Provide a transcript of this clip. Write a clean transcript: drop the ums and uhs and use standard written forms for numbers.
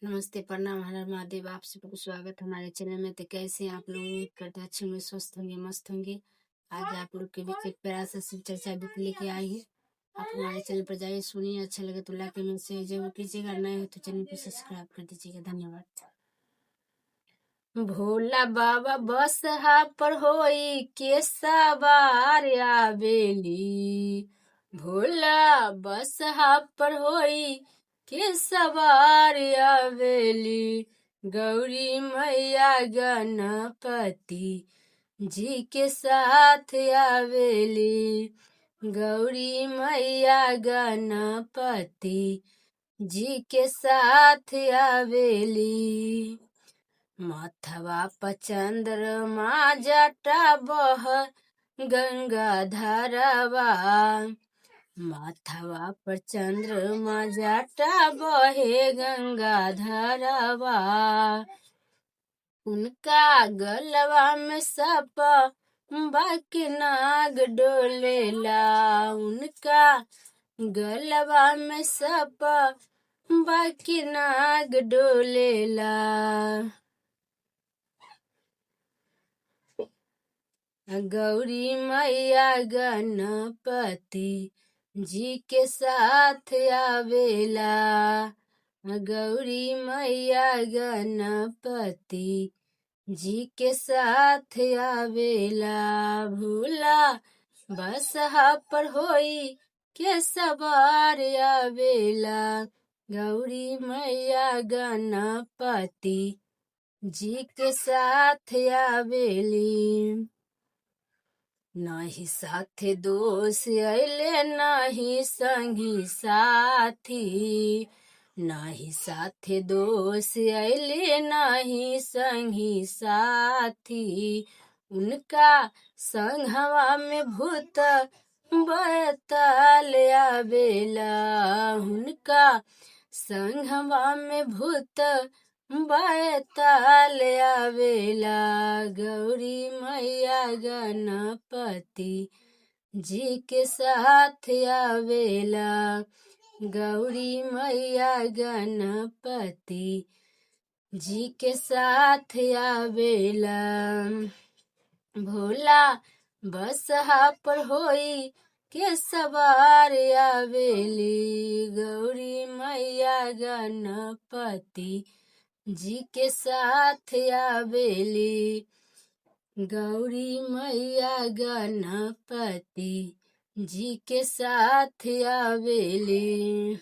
नमस्ते, प्रणाम, हर हर महादेव। आप सबको स्वागत हमारे चैनल में। तो कैसे हैं आप लोग? उम्मीद करते हैं अच्छे होंगे, स्वस्थ होंगे, मस्त होंगे। आज आप लोग के बीच एक प्यारा सा शिव चर्चा गीत लेके आई है। आप हमारे चैनल पर जाइए, सुनिए। अच्छा लगे तो लाइक कमेंट शेयर जरूर कीजिएगा। नए हो तो चैनल को सब्सक्राइब कर दीजिएगा। धन्यवाद। भोला बाबा बसहा पर होई के सवार आवेली। भोला बसहा पर होई के सवार आवेली। गौरी मैया गणपति जी के साथ आवेली। गौरी मैया गणपति जी के साथ आवेली। माथवा पर चंद्रमा जटा बह गंगा धारावा। माथवा पर चंद्रमा जटा बहे गंगा धारावा। उनका गलवा में सप बाकी नाग डोलेला। उनका गलवा में सप बाकी नाग डोलेला। गौरी मैया गणपति जी के साथ आवेला। गौरी मैया गणपति जी के साथ आवेला। भोला बसहा पर होई के सवार आवेला। गौरी मैया गणपति जी के साथ आवेली। नाही साथे दोष अइले नाही संगी साथी। नाही साथे दोष अइले नाही संगी साथी। उनका संघवा में भूत बैताल आवेला। उनका संघवा में भूत बैताल आवेला। गौरी मैया गणपति जी के साथ आवेला। गौरी मैया गणपति जी के साथ आवेला। भोला बसहा पर होई के सवार आवेली। गौरी मैया गणपति जी के साथ आवेली। गौरी मैया गणपति जी के साथ आवेली।